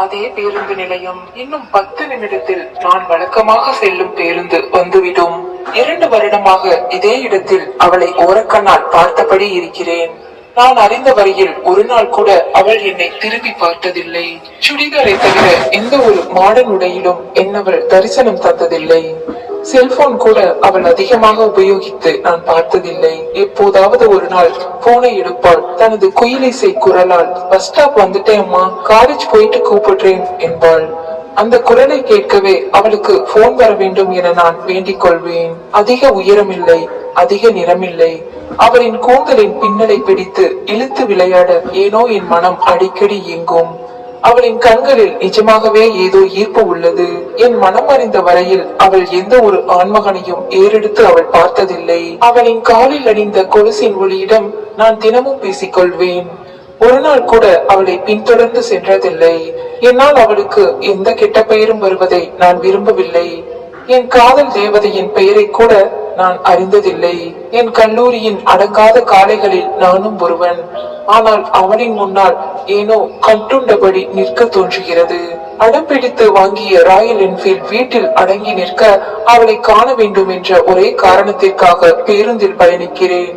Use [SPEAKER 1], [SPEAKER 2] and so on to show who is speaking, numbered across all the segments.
[SPEAKER 1] அதே பேருந்து நிலையம். இன்னும் 10 நிமிடத்தில் நான் வழக்கமாக செல்லும் பேருந்து வந்துவிடும். 2 வருடமாக இதே இடத்தில் அவளை ஓரக்கண்ணால் பார்த்தபடி இருக்கிறேன். நான் அறிந்த வரையில் ஒரு நாள் கூட அவள் என்னை திரும்பி பார்த்ததில்லை. சுடிதாரை தவிர எந்த ஒரு மாடர்ன் உடையிலும் என்னவள் தரிசனம் தந்ததில்லை. செல்போன் கூட அவள் அதிகமாக உபயோகித்து நான் பார்த்ததில்லை. எப்போதாவது ஒரு நாள் போனை எடுப்பாள். தனது குயிலிசை குரலால் பஸ் ஸ்டாப் வந்துட்டேன் அம்மா, காலேஜ் போயிட்டு கூப்பிடுறேன் என்பாள். அந்த குரலை கேட்கவே அவளுக்கு போன் வர வேண்டும் என நான் வேண்டிக் கொள்வேன். அதிக உயரமில்லை, அதிக நிறமில்லை. அவளின் கூந்தலின் பின்னலை பிடித்து இழுத்து விளையாட ஏனோ என் மனம் அடிக்கடி இயங்கும். அவளின் கண்களில் நிஜமாகவே ஏதோ ஈர்ப்பு உள்ளது. என் மனம் அறிந்த வரையில் அவள் எந்த ஒரு ஆண்மகனையும் ஏறெடுத்து அவள் பார்த்ததில்லை. அவளின் காலில் அணிந்த கொலுசின் ஒளியிடம் நான் தினமும் பேசிக்கொள்வேன். ஒரு நாள் கூட அவளை பின்தொடர்ந்து சென்றதில்லை. என்னால் அவளுக்கு எந்த கெட்ட பெயரும் வருவதை நான் விரும்பவில்லை. என் காதல் தேவதையின் பெயரை கூட நான் அறிந்ததில்லை. என் கல்லூரியின் அடங்காத காளைகளில் நானும் ஒருவன். ஆனால் அவளின் முன்னால் ஏனோ கட்டுண்டபடி நிற்க தோன்றுகிறது. அடம்பிடித்து வாங்கிய ராயல் என்ஃபீல்ட் வீட்டில் அடங்கி நிற்க அவளை காண வேண்டும் என்ற ஒரே காரணத்திற்காக பேருந்தில் பயணிக்கிறேன்.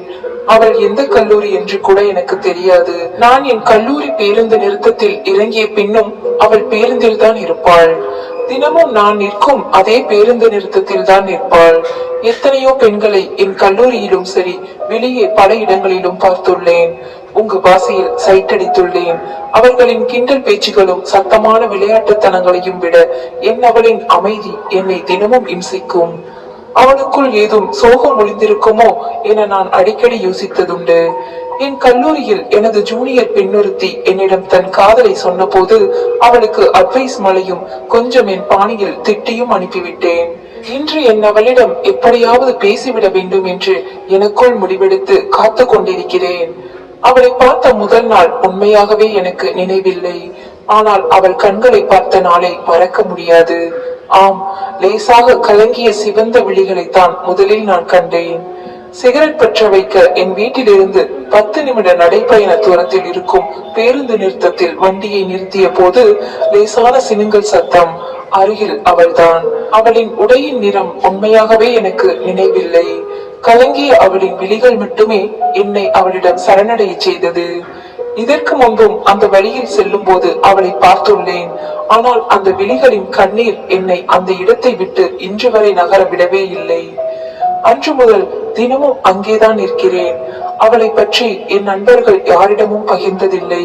[SPEAKER 1] அவள் எந்த கல்லூரி என்று கூட எனக்கு தெரியாது. நான் என் கல்லூரி பேருந்து நிறுத்தத்தில் இறங்கிய பின்னும் அவள் பேருந்தில் தான் இருப்பாள். தினமும் நான் நிற்கும் அதே பேருந்து நிறுத்தத்தில் தான் நிற்பாள். எத்தனையோ பெண்களை என் கல்லூரியிலும் சரி வெளியே பல இடங்களிலும் பார்த்துள்ளேன். உங்க பாசையில் சைட் அடித்துள்ளேன். அவர்களின் கிண்டல் பேச்சுகளும் சத்தமான விளையாட்டுத்தனங்களையும் விட அவளின் அமைதி என்னை தினமும் இம்சிக்கும். அவளுக்குள் ஏதும் சோகம் ஒளிந்திருக்குமோ என நான் அடிக்கடி யோசித்ததுண்டு. என் கல்லூரியில் எனது ஜூனியர் பெண்ணொருத்தி என்னிடம் தன் காதலை சொன்ன போது அவளுக்கு அட்வைஸ் மழையும் கொஞ்சம் என் பாணியில் திட்டியும் அனுப்பிவிட்டேன். இன்று அவளிடம் எப்படியாவது பேசிவிட வேண்டும் என்று எனக்குள் முடிவெடுத்து காத்து கொண்டிருக்கிறேன். அவளை பார்த்த முதல் நாள் உண்மையாகவே எனக்கு நினைவில்லை. ஆனால் அவள் கண்களை பார்த்த நாளை மறக்க முடியாது. ஆம், லேசாக கலங்கிய சிவந்த விழிகளைத்தான் முதலில் நான் கண்டேன். சிகரெட் பற்ற வைக்க என் வீட்டிலிருந்து 10 நிமிட நடைபயண தூரத்தில் இருக்கும் பேருந்து நிறுத்தத்தில் வண்டியை நிறுத்திய போது லேசான சினுங்கல் சத்தம். அருகில் அவள்தான். அவளின் உடையின் நிறம் உண்மையாகவே எனக்கு நினைவில்லை. கலங்கிய அவளின் விழிகள் மட்டுமே என்னை அவளிடம் சரணடைய செய்தது. இதற்கு முன்பும் அந்த வழியில் செல்லும் போது அவளை பார்த்துள்ளேன். ஆனால் அந்த விழிகளின் கண்ணீர் என்னை அந்த இடத்தை விட்டு இன்று வரை நகர விடவே இல்லை. அன்று முதல் தினமும் அங்கேதான் இருக்கிறேன். அவளை பற்றி என் நண்பர்கள் யாரிடமும் பகிர்ந்ததில்லை.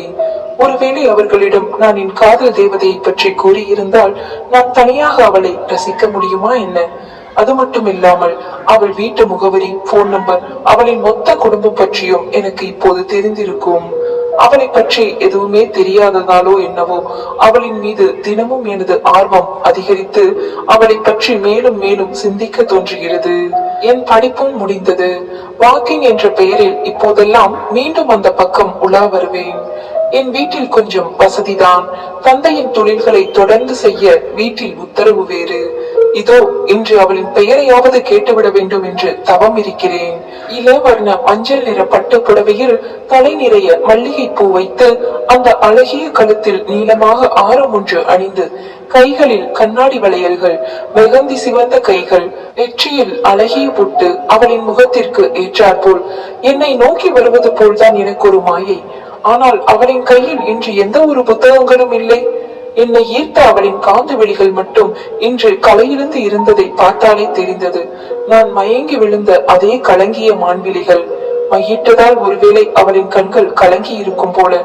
[SPEAKER 1] ஒருவேளை அவர்களிடம் நான் என் காதல் தேவதையை பற்றி கூறியிருந்தால் நான் தனியாக அவளை ரசிக்க முடியுமா என்ன? அது மட்டும் இல்லாமல் அவள் வீட்டு முகவரி, போன் நம்பர், அவளின் மொத்த குடும்பம் பற்றியும் எனக்கு இப்போது தெரிந்திருக்கும். அவளை பற்றி எதுவுமே தெரியாததாலோ என்னவோ அவளின் மீது தினமும் எனது ஆர்வம் அதிகரித்து அவளை பற்றி மேலும் மேலும் சிந்திக்க தோன்றுகிறது. என் படிப்பும் முடிந்தது. வாக்கிங் என்ற பெயரில் இப்போதெல்லாம் மீண்டும் அந்த பக்கம் உலா வருவேன். என் வீட்டில் கொஞ்சம் வசதிதான். தந்தையின் தொழில்களை தொடர்ந்து செய்ய வீட்டில் உத்தரவு வேறு. இதோ இன்று அவளின் பெயரையாவது கேட்டுவிட வேண்டும் என்று தவம் இருக்கிறேன். இளவர்ண மஞ்சள் நிற பட்டு புடவையில் தலை நிறைய மல்லிகை பூ வைத்து அந்த அழகிய கழுத்தில் நீளமாக ஆரம் ஒன்று அணிந்து கைகளில் கண்ணாடி வளையல்கள், மெகந்தி சிவந்த கைகள், நெற்றியில் அழகிய பொட்டு அவளின் முகத்திற்கு ஏற்றாற்போல் என்னை நோக்கி வருவது போல்தான் எனக்கு ஒரு மாயை. ஆனால் அவளின் கையில் இன்று எந்த ஒரு புத்தகங்களும் இல்லை. என்னை ஈர்த்த அவளின் காந்த வெளிகள் மட்டும் இன்று கலையிலிருந்து இருந்ததை பார்த்தாலே தெரிந்தது. நான் மயங்கி விழுந்த அதே கலங்கிய மான்விழிகள். மையிட்டதால் ஒருவேளை அவளின் கண்கள் கலங்கி இருக்கும் போல.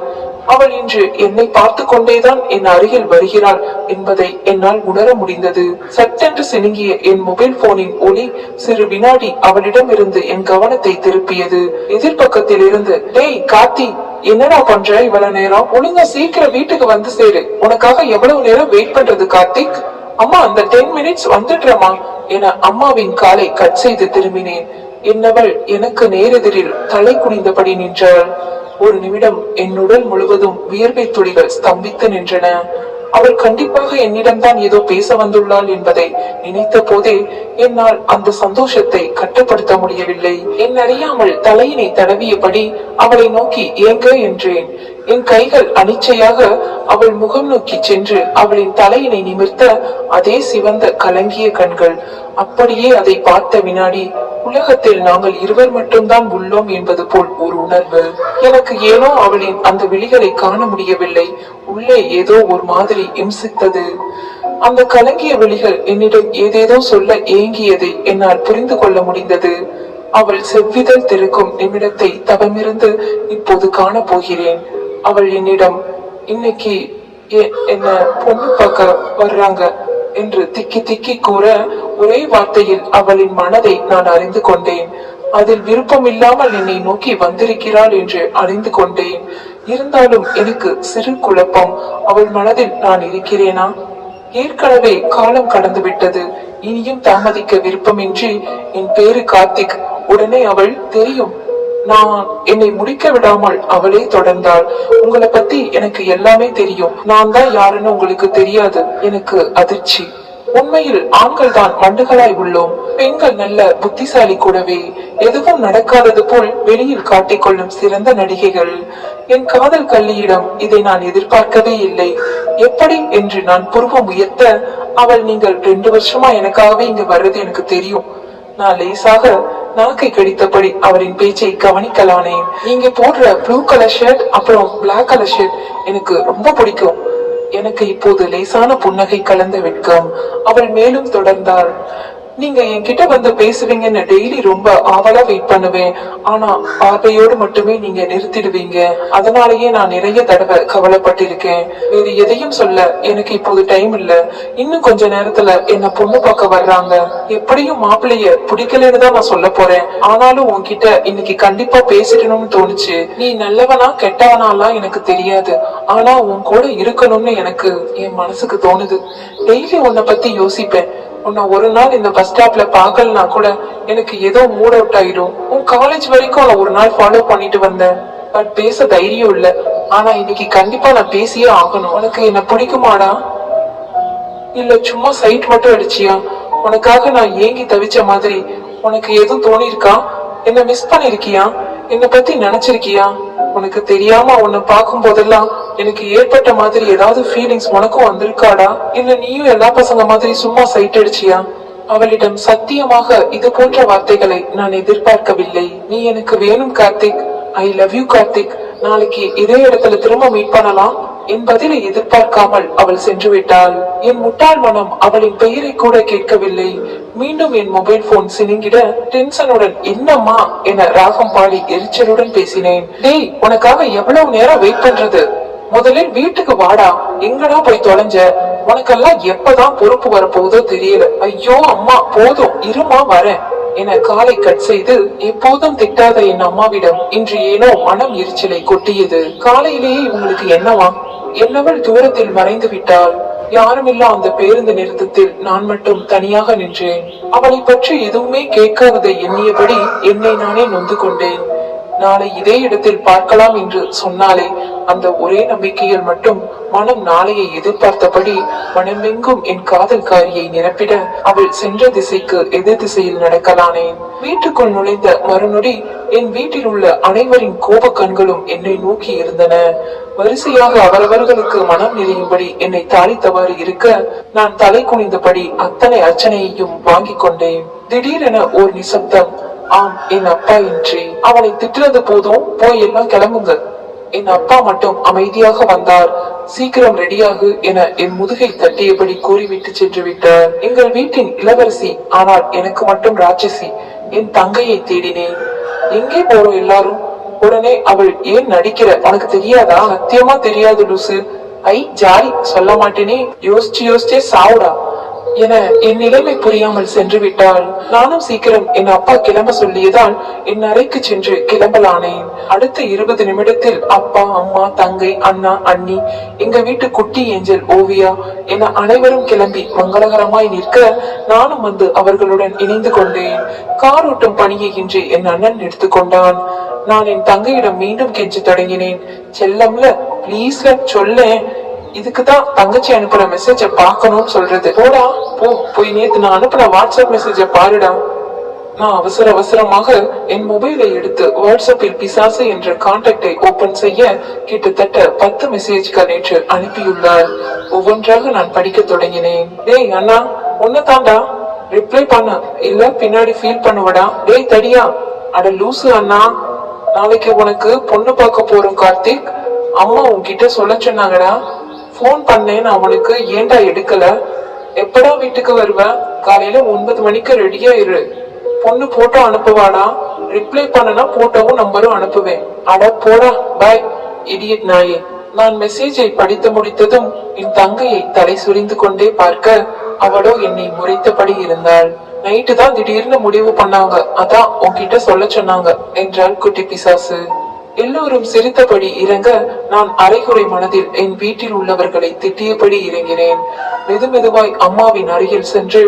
[SPEAKER 1] அவள் இன்று என்னை பார்த்து கொண்டேதான் என் அருகில் வருகிறாள் என்பதை என்னால் உணர முடிந்தது. சட்டென்று சினுங்கிய என் மொபைல் போனின் ஒளி சிறு வினாடி அவளிடம் இருந்து என் கவனத்தை திருப்பியது. எதிர்பக்கத்தில் இருந்து, டேய் கார்த்தி, என்னடா பண்ற இவ்வளவு நேரம்? ஒழுங்கா சீக்கிரம் வீட்டுக்கு வந்து சேரு. உனக்காக எவ்வளவு நேரம் வெயிட் பண்றது கார்த்திக்? அம்மா, அந்த 10 மினிட்ஸ் வந்துடுறமா என அம்மாவின் காலை கட் செய்து திரும்பினேன். என்னவள் எனக்கு நேரெதிரில் தலை குனிந்தபடி நின்றாள். ஒரு நிமிடம் என் உடல் முழுவதும் வியர்வை துளிகள் ஸ்தம்பித்து நின்றன. அவள் கண்டிப்பாக என்னிடம்தான் ஏதோ பேச வந்துள்ளாள் என்பதை நினைத்த போதே என்னால் அந்த சந்தோஷத்தை கட்டுப்படுத்த முடியவில்லை. என் அறியாமல் தலையினை தடவியபடி அவளை நோக்கி ஏங்க என்றேன். என் கைகள் அனிச்சையாக அவள் முகம் நோக்கி சென்று அவளின் தலையினை நிமிர்த்த அதே சிவந்த கலங்கிய கண்கள். அப்படியே அதை பார்த்த வினாடி உலகத்தில் நாங்கள் இருவர் மட்டும்தான் உள்ளோம் என்பது போல் ஒரு உணர்வு. எனக்கு ஏனோ அவளின் அந்த விழிகளை காண முடியவில்லை. உள்ளே ஏதோ ஒரு மாதிரி இம்சித்தது. அந்த கலங்கிய விழிகள் என்னிடம் ஏதேதோ சொல்ல ஏங்கியதை என்னால் புரிந்து கொள்ள முடிந்தது. அவள் செவ்விதழ் திறக்கும் நிமிடத்தை தவமிருந்து இப்போது காண போகிறேன். அவள் என்னிடம் இன்னைக்கு என்ன பொண்ணு பார்க்க வர்றாங்க என்று திக்கி திக்கி கூற ஒரே வார்த்தையில் அவளின் மனதை நான் அறிந்து கொண்டேன். அதில் விருப்பமில்லாமல் என்னை நோக்கி வந்திருக்கிறாள் என்று அறிந்து கொண்டேன். இருந்தாலும் எனக்கு சிறு குழப்பம். அவள் மனதில் நான் இருக்கிறேனா? ஏற்கனவே காலம் கடந்து விட்டது. இனியும் தாமதிக்க விருப்பமின்றி என் பேரு கார்த்திக். உடனே அவள் தெரியும். நான் என்னை முடிக்க விடாமல் அவளே தொடர்ந்தாள். உங்களை பத்தி எனக்கு எல்லாமே தெரியும். நான் தான் யாருன்னு உங்களுக்கு தெரியாது. எனக்கு அதிர்ச்சி. உண்மையில் ஆண்கள் தான் மண்டுகளாய் உள்ளோம். பெண்கள் நல்ல புத்திசாலி கூடவே. எதுவும் நடக்காதது போல் வெளியில் காட்டிக்கொள்ளும் சிறந்த நடிகைகள். என் காதல் கள்ளியிடம் இதை நான் எதிர்பார்க்கவே இல்லை. எப்படி என்று நான் புருவம் உயர்த்த அவள் நீங்கள் 2 வருஷமா எனக்காகவே இங்க வர்றது எனக்கு தெரியும். நான் லேசாக நாக்கை கடித்தபடி அவரின் பேச்சை கவனிக்கலானேன். நீங்க போடுற ப்ளூ கலர் ஷர்ட் அப்புறம் பிளாக் கலர் ஷர்ட் எனக்கு ரொம்ப பிடிக்கும். எனக்கு இப்போது லேசான புன்னகை கலந்த வெட்கம். அவள் மேலும் தொடர்ந்தாள். நீங்க என்கிட்ட வந்து பேசுவீங்கன்னு டெய்லி ரொம்ப ஆவலா வெயிட் பண்ணுவேன். ஆனா பார்வையோடு மட்டுமே நீங்க நிறுத்திடுவீங்க. அதனாலயே நான் நிறைய தடவை கவலைப்பட்டிருக்கேன். வேறு எதையும் சொல்ல எனக்கு இப்போது டைம் இல்ல. இன்னும் கொஞ்ச நேரத்துல என்ன பொண்ணு பார்க்க வர்றாங்க. எப்படியும் மாப்பிள்ளைய பிடிக்கலன்னு தான் நான் சொல்ல போறேன். ஆனாலும் உன்கிட்ட இன்னைக்கு கண்டிப்பா பேசிடணும்னு தோணுச்சு. நீ நல்லவனா கெட்டவனாலாம் எனக்கு தெரியாது. ஆனா உன் கூட இருக்கணும்னு எனக்கு என் மனசுக்கு தோணுது. டெய்லி உன்னை பத்தி யோசிப்பேன். உன்னை ஒரு நாள் இந்த பஸ் ஸ்டாப்ல பாக்கலனா கூட எனக்கு ஏதோ மூட் அவுட் ஆயிடும். உன் காலேஜ் வரைக்கும் நான் ஒரு நாள் ஃபாலோ பண்ணிட்டு வந்தேன். பட் பேச தைரியம் இல்ல. ஆனா இன்னைக்கு கண்டிப்பா நான் பேசியே ஆகணும். உனக்கு என்ன பிடிக்குமாடா? இல்ல சும்மா சைட் மட்டும் அடிச்சியா? உனக்காக நான் ஏங்கி தவிச்ச மாதிரி உனக்கு எதுவும் தோணி இருக்கா? என்ன மிஸ் பண்ணிருக்கியா? என்ன பத்தி நினைச்சிருக்கியா? உனக்கு தெரியாம உன்னை பார்க்கும் போதெல்லாம் எனக்கு ஏற்பட்ட மாதிரி ஏதாவது ஃபீலிங்ஸ் உனக்கும் வந்திருக்காடா? இல்ல நீயும் எல்லா பசங்க மாதிரி சும்மா சைட் அடிச்சியா? அவளிடம் சத்தியமாக இது போன்ற வார்த்தைகளை நான் எதிர்பார்க்கவில்லை. நீ எனக்கு வேணும் Karthik. I love you Karthik. நாளைக்கு இதே இடத்துல திரும்ப மீட் பண்ணலாம். என் பதிலை எதிர்பார்க்காமல் அவள் சென்று விட்டாள். என் முட்டாள் மனம் அவளின் பெயரை கூட கேட்கவில்லை. மீண்டும் என் மொபைல் போன் சினுங்கிட டென்ஷனுடன் என்னம்மா என ராகம் பாடி எரிச்சலுடன் பேசினேன். டேய், உனக்காக எவ்வளவு நேரம் வெயிட் பண்றது? முதலில் வீட்டுக்கு வாடா. எங்கடா போய் தொலைஞ்ச? உனக்கெல்லாம் எப்பதான் பொறுப்பு வரப்போகுதோ தெரியல. ஐயோ அம்மா, போதும் இருமா வரேன் என காலை கட் செய்து எப்போதும் திட்டாத என் அம்மாவிடம் இன்று ஏனோ மனம் எரிச்சலை கொட்டியது. காலையிலேயே உங்களுக்கு என்னவா? என்னவள் தூரத்தில் மறைந்து விட்டாள். யாருமில்லா அந்த பேருந்து நிறுத்தத்தில் நான் மட்டும் தனியாக நின்றேன். அவளை பற்றி எதுவுமே கேட்காததை எண்ணியபடி என்னை நானே நொந்து கொண்டேன். நாளை இதே இடத்தில் பார்க்கலாம் என்று சொன்னாலே அந்த ஒரே நம்பிக்கையில் மட்டும் மனம் நாளையை எதிர்பார்த்தபடி மனமெங்கும் என் காதல்காரியை நிரப்பிட அவள் சென்ற திசைக்கு எதிர் திசையில் நடக்கலானேன். வீட்டுக்குள் நுழைந்த மறுநொடி என் வீட்டில் உள்ள அனைவரின் கோப கண்களும் என்னை நோக்கி இருந்தன. வரிசையாக அவரவர்களுக்கு மனம் நிறையும்படி என்னை தாளித்தவாறு இருக்க நான் தலை குனிந்தபடி அத்தனை அர்ச்சனையையும் வாங்கி கொண்டேன். திடீரென ஓர் நிசப்தம். ஆம், என் அப்பா இன்றி. அவனை திட்டுறது போதும், போய் எல்லாம் கிளம்புங்க. என் அப்பா மட்டும் அமைதியாக வந்தார். சீக்கிரம் ரெடியாகு என என் முதுகை தட்டியபடி கூறிவிட்டு சென்று விட்டார். எங்கள் வீட்டின் இளவரசி, ஆனால் எனக்கு மட்டும் ராட்சசி, என் தங்கையை தேடினேன். எங்கே போறோம் எல்லாரும்? உடனே அவள், ஏன் நடிக்கிற? உனக்கு தெரியாதா? சத்தியமா தெரியாது லூசு. ஐ ஜாலி, சொல்ல மாட்டேனே, யோசிச்சு யோசிச்சே சாவுடா என என் நிலைமை புரியாமல் சென்று விட்டாள். நானும் சீக்கிரம் என் அப்பா கிளம்ப சொல்லியதால் என் அறைக்கு சென்று கிளம்பலானேன். அடுத்த 20 நிமிடத்தில் அப்பா, அம்மா, தங்கை, அண்ணா, அண்ணி, எங்க வீட்டு குட்டி ஏஞ்சல் ஓவியா என அனைவரும் கிளம்பி மங்களகரமாய் நிற்க நானும் வந்து அவர்களுடன் இணைந்து கொண்டேன். கார் ஓட்டும் பணியை இன்றி என் அண்ணன் எடுத்துக்கொண்டான். நான் என் தங்கையிடம் மீண்டும் கெஞ்ச தொடங்கினேன். செல்லம்ல, பிளீஸ்ல சொல்லேன். இதுக்குதான் தங்கச்சி அனுப்புற மெசேஜ பாக்கணும்னு சொல்றது. போடா போ, போய் நேத்து நான் அனுப்புன வாட்ஸ்அப் மெசேஜ பாருடா. நான் அவசர அவசரமாக என் மொபைலை எடுத்து வாட்ஸ்அப்பில் பிசாசு என்ற கான்டாக்டை ஓபன் செய்ய கிட்டத்தட்ட 10 மெசேஜ்கள் நேற்று அனுப்பியுள்ளார். ஒவ்வொன்றாக நான் படிக்க தொடங்கினேன். டேய் அண்ணா, ஒன்ன தாண்டா, ரிப்ளை பண்ண இல்ல பின்னாடி ஃபீல் பண்ணுவடா. டேய் தடியா, அட லூசு அண்ணா, நாளைக்கு உனக்கு பொண்ணு பார்க்க போறோம் கார்த்திக். அம்மா உன்கிட்ட சொல்ல சொன்னாங்கடா. போன் பண்ணேன் அவனுக்கு, ஏன்டா எடுக்கல? எப்படா வீட்டுக்கு வருவ? காலையில 9 மணிக்கு ரெடியா இரு. பொண்ணு போட்டோ அனுப்புவாடா. ரிப்ளை பண்ணனா போட்டோவும் நம்பரும் அனுப்புவேன். அட போடா, பாய் இடியட் நாயே. நான் மெசேஜை படித்து முடித்ததும் என் தங்கையை தலை சுரிந்து கொண்டே பார்க்க அவளோ என்னை முறைத்தபடி இருந்தாள். நைட்டு தான் திடீர்னு முடிவு பண்ணாங்க, அதான் உன்கிட்ட சொல்ல சொன்னாங்க என்றாள் குட்டி பிசாசு. எல்லோரும் சிரித்தபடி இறங்க நான் அரைகுறை மனதில் என் வீட்டில் உள்ளவர்களை திட்டியபடி இறங்கினேன். மெதுமெதுவாய் அம்மாவின் அருகில் சென்று,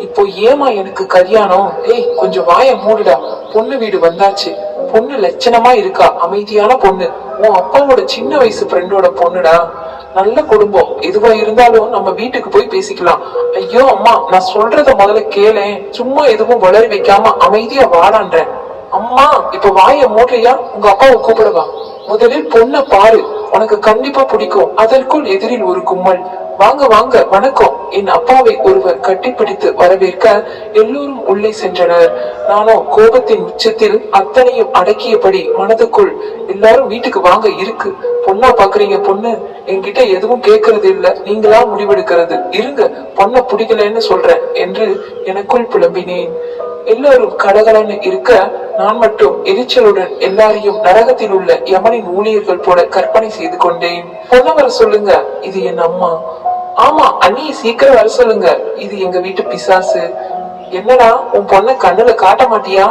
[SPEAKER 1] இப்போ ஏமா எனக்கு கல்யாணம்? ஏய் கொஞ்சம் வாய மூடுடா. பொண்ணு வீடு வந்தாச்சு. பொண்ணு லட்சணமா இருக்கா, அமைதியான பொண்ணு. உன் அப்பாவோட சின்ன வயசு ஃப்ரெண்டோட பொண்ணுடா. நல்ல குடும்பம். எதுவா இருந்தாலும் நம்ம வீட்டுக்கு போய் பேசிக்கலாம். ஐயோ அம்மா, நான் சொல்றத முதல்ல கேளேன். சும்மா எதுவும் வளரி வைக்காம அமைதியா வாடான்றேன். அம்மா இப்ப வாய மூடுறியா? உங்க அப்பாவை கூப்பிடுவா. முதலில் பொண்ண பாரு, உனக்கு கண்டிப்பா பிடிக்கும். அதற்குள் எதிரில் ஒரு கும்பல். வாங்க வாங்க, வணக்கம். என் அப்பாவை ஒருவர் கட்டிப்பிடித்து வரவேற்க எல்லோரும் உள்ளே சென்றனர். நானோ கோபத்தின் உச்சத்தில் அத்தனையும் அடக்கியபடி மனதுக்குள், எல்லாரும் வீட்டுக்கு வாங்க, இருக்கு. பொண்ணா பாக்குறீங்க, பொண்ணு என்கிட்ட எதுவும் கேட்கறது இல்ல, நீங்களா முடிவெடுக்கிறது. இருங்க, பொண்ண பிடிக்கலன்னு சொல்றேன் என்று எனக்குள் புலம்பினேன். எல்லாரும் கடகலன்னு இருக்க நான் மட்டும் எரிச்சலுடன் எல்லாரையும் நரகத்தில் உள்ள யமனின் ஊழியர்கள் போல கற்பனை செய்து கொண்டேன். பொண்ண வர சொல்லுங்க, இது என் அம்மா. ஆமா அண்ணி, சீக்கிரம் வர சொல்லுங்க, இது எங்க வீட்டு பிசாசு. என்னடா உன் பொண்ண கண்ணுல காட்ட மாட்டியா?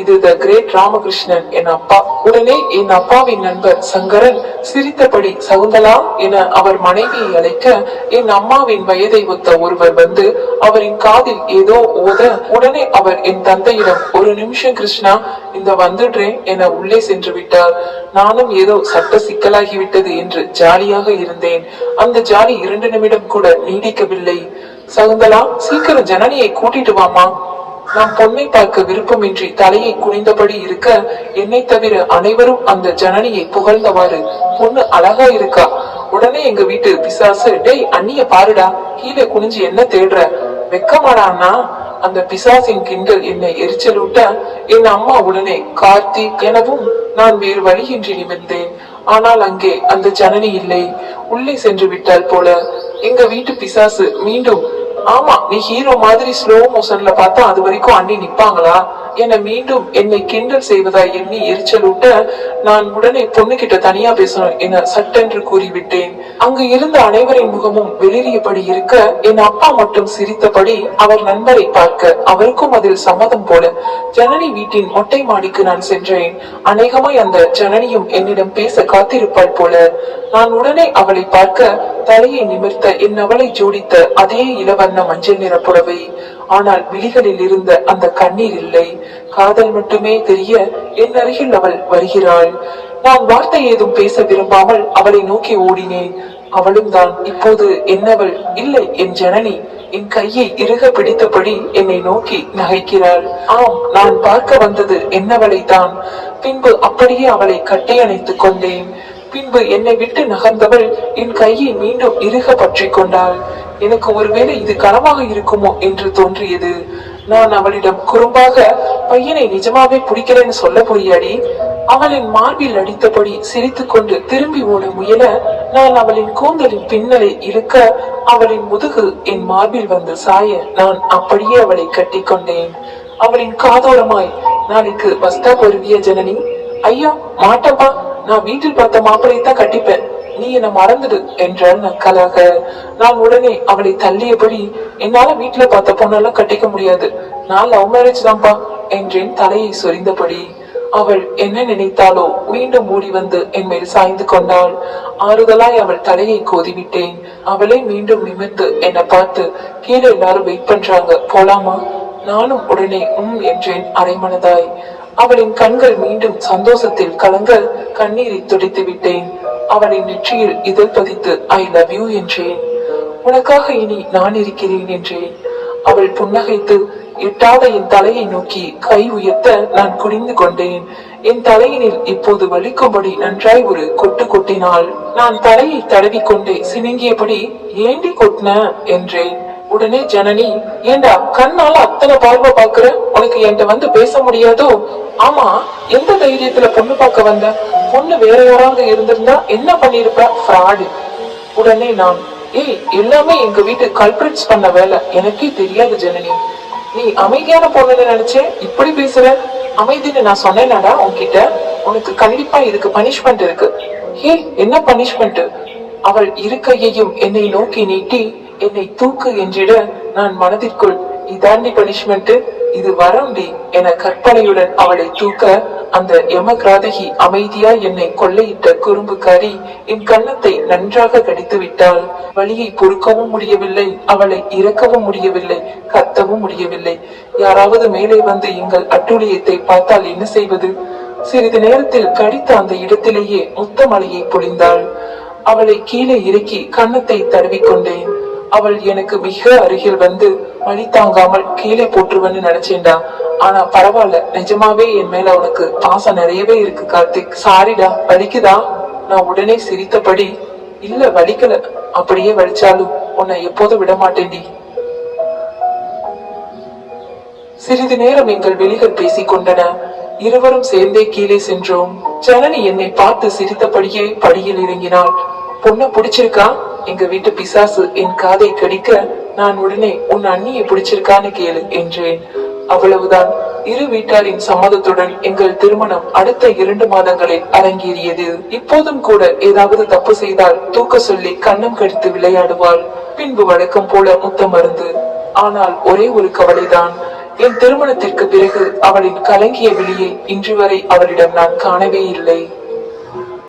[SPEAKER 1] இது த கிரேட் ராமகிருஷ்ணன், என் அப்பா. உடனே என் அப்பாவின் நண்பர் சங்கரன் சிரித்தபடி சகுந்தலா என அவர் மனைவியை அழைக்க, என் அம்மாவின் வயதை ஒத்த ஒருவர் வந்து அவரின் காதில் ஏதோ ஓத, உடனே அவர் என் தந்தையிடம், ஒரு நிமிஷம் கிருஷ்ணா, இந்த வந்துடுறேன் என உள்ளே சென்று விட்டார். நானும் ஏதோ சட்ட சிக்கலாகிவிட்டது என்று ஜாலியாக இருந்தேன். அந்த ஜாலி 2 நிமிடம் கூட நீடிக்கவில்லை. சகுந்தலா, சீக்கிரம் ஜனனியை கூட்டிட்டு வாமா. நாம் பொண்ணை பார்க்க விருப்பமின்றி தலையை குனிந்தபடி இருக்க, என்னை தவிர அனைவரும் அந்த ஜனனியை புகழ்ந்தவாறு, பொண்ணு அழகா இருக்கா. உடனே எங்க வீட்டு பிசாசு, டேய் அண்ணிய பாருடா, கீழே குனிஞ்சு என்ன தேடுற? வெக்கமாடா அண்ணா. அந்த பிசாசின் கிண்டல் என்னை எரிச்சலூட்ட என் அம்மா உடனே கார்த்திக் எனவும் நான் வேறு வழியின்றி நிமிர்ந்தேன். ஆனால் அங்கே அந்த ஜனனி இல்லை, உள்ளே சென்று விட்டால் போல. எங்க வீட்டு பிசாசு மீண்டும், ஆமா நீ ஹீரோ மாதிரி ஸ்லோ மோஷன்ல பார்த்தா அது வரைக்கும் அண்ணி நிப்பாங்களா என மீண்டும் என்னை கிண்டல் செய்வதா எண்ணி எரிச்சலூட்ட, நான் உடனே பொண்ணு கிட்ட தனியா பேசணும் என சட்டென்று கூறிவிட்டேன். அங்கு இருந்த அனைவரின் முகமும் வெளியேறியபடி இருக்க என் அப்பா மட்டும் சிரித்தபடி அவர் நண்பரை பார்க்க, அவருக்கும் அதில் சம்மதம் போல. ஜனனி வீட்டின் மொட்டை மாடிக்கு நான் சென்றேன். அநேகமாய் அந்த ஜனனியும் என்னிடம் பேச காத்திருப்பாள் போல. நான் உடனே அவளை பார்க்க தலையை நிமிர்த்த என் அவளை ஜோடித்த அதே இளவர்ண மஞ்சள் நிற புடவை. ஆனால் விழிகளில் இருந்த அந்த கண்ணீர் இல்லை, காதல் மட்டுமே தெரிய என் அருகில் அவள் வருகிறாள். நான் வார்த்தை ஏதும் பேச விரும்பாமல் அவளை நோக்கி ஓடினேன். அவளும் தான். இப்போது என்னவள் இல்லை, என் ஜனனி என் கையை இறுக பிடித்தபடி என்னை நோக்கி நகைக்கிறாள். ஆம், நான் பார்க்க வந்தது என்னவளை தான். பின்பு அப்படியே அவளை கட்டி அணைத்துக் கொண்டேன். பின்பு என்னை விட்டு நகர்ந்தவள் என் கையை மீண்டும் இறுக பற்றி கொண்டாள். எனக்கு ஒருவேளை இது கனவாக இருக்குமோ என்று தோன்றியது. நான் அவளிடம் குறும்பாக, பையனை நிஜமாவே பிடிக்கிறேன்னு சொல்ல போறியாடி? அவளின் மார்பில் அடித்தபடி சிரித்துக் கொண்டு திரும்பி ஓட முயல, நான் அவளின் கூந்தலின் பின்னலை இழுக்க, அவளின் முதுகு என் மார்பில் வந்து சாய நான் அப்படியே அவளை கட்டி கொண்டேன். அவளின் காதோரமாய், நாளைக்கு பஸ்தா வருவிய ஜனனி? ஐயா மாட்டப்பா, நான் வீட்டில் பார்த்த மாப்பிளையை தான் கட்டிப்பேன், நீ என்ன மறந்துடு என்றாள் நக்கலாக. நான் உடனே அவளை தள்ளியபடி, என்னால வீட்டுல பார்த்த பொண்ணெல்லாம் கட்டிக்க முடியாது, நான் லவ் மேரேஜ் தான்ப்பா என்றேன் தலையை சொரிந்தபடி. அவள் என்ன நினைத்தாலோ மீண்டும் மூடி வந்து என் மேல் சாய்ந்து கொண்டாள். ஆறுதலாய் அவள் தலையை கோதிவிட்டேன். அவளை மீண்டும் நிமிர்ந்து என்னை பார்த்து, கீழே எல்லாரும் வெயிட் பண்றாங்க, போலாமா? நானும் உடனே என்றேன் அரைமனதாய். அவளின் கண்கள் மீண்டும் சந்தோஷத்தில் கலங்க கண்ணீரை துடைத்து விட்டேன். அவளின் நெற்றியில் இதழ் பதித்து ஐ லவ் யூ என்றேன். உனக்காக இனி நான் இருக்கிறேன் என்றேன். அவள் புன்னகைத்து, எட்டாத என் தலையை நோக்கி கை உயர்த்த நான் குனிந்து கொண்டேன். என் தலையினில் இப்போது வலிக்கும்படி நன்றாய் ஒரு கொட்டு கொட்டினாள். நான் தலையை தடவிக்கொண்டே சினுங்கியபடி ஏண்டி கொட்டின என்றேன். உடனே ஜனனி, ஏண்டா கண்ணால அத்தனை பார்வை பாக்குற, உனக்கு என்கிட்ட வந்து பேச முடியாதோ? ஆமா, எந்த தைரியத்துல பொண்ணு பார்க்க வந்த? பொண்ணு வேற யாராவது இருந்திருந்தா என்ன பண்ணிருப்ப? ஃப்ராடு. உடனே நான், ஏய், எல்லாமே எங்க வீட்டு கல்பிரிட்ஸ் பண்ண வேலை, எனக்கே தெரியாது ஜனனி. நீ அமைதியான பொண்ணுன்னு நினைச்சேன், இப்படி பேசுற? அமைதின்னு நான் சொன்னேனாடா உன்கிட்ட? உனக்கு கண்டிப்பா இதுக்கு பனிஷ்மெண்ட் இருக்கு. ஹே, என்ன பனிஷ்மெண்ட்? அவள் இரு கையையும் என்னை நோக்கி நீட்டி என்னை தூக்கு என்றிட நான் மனதிற்குள், இதாண்டி பனிஷ்மெண்ட், இது வரண்டி என கற்பனையுடன் அவளை தூக்க அந்த யமகிராதகி அமைதியா என்னை கொள்ளையிட்ட குறும்புக்காரி என் கன்னத்தை நன்றாக கடித்து விட்டாள். வலியை பொறுக்கவும் முடியவில்லை, அவளை இறக்கவும் முடியவில்லை, கத்தவும் முடியவில்லை. யாராவது மேலே வந்து எங்கள் அட்டூழியத்தை பார்த்தால் என்ன செய்வது? சிறிது நேரத்தில் கடித்த அந்த இடத்திலேயே முத்தமலையை பொழிந்தாள். அவளை கீழே இறக்கி கன்னத்தை தடவிக்கொண்டேன். அவள் எனக்கு மிக அருகில் வந்து வலி தாங்காமல் கீழே போட்டுருவன்னு நினைச்சேன்டா. ஆனா பரவாயில்ல, நிஜமாவே என் மேல உனக்கு பாசம் நிறையவே இருக்கு கார்த்திக். சாரிடா, வலிக்குதா? நான் உடனே சிரித்தபடி, இல்ல வலிக்கல, அப்படியே வலிச்சாலும் உன்னை எப்போதும் விட மாட்டேன்டி. சிறிது நேரம் எங்கள் வெளிகள் பேசிக் கொண்டன. இருவரும் சேர்ந்தே கீழே சென்றோம். ஜனனி என்னை பார்த்து சிரித்தபடியே படியில் இறங்கினாள். பொண்ண பிடிச்சிருக்கா? எங்க வீட்டு பிசாசு என் காதை கடிக்க நான் உடனே உன் அண்ணியை பிடிச்சிருக்கான்னு கேளு என்றேன். அவ்வளவுதான். இரு வீட்டாரின் சம்மதத்துடன் எங்கள் திருமணம் அடுத்த 2 மாதங்களில் அரங்கேறியது. இப்போதும் கூட ஏதாவது தப்பு செய்தால் தூக்க சொல்லி கண்ணம் கடித்து விளையாடுவாள். பின்பு வழக்கம் போல முத்தம் மருந்து. ஆனால் ஒரே ஒரு கவலைதான், என் திருமணத்திற்கு பிறகு அவளின் கலங்கிய விழியை இன்று வரை அவளிடம் நான் காணவே இல்லை.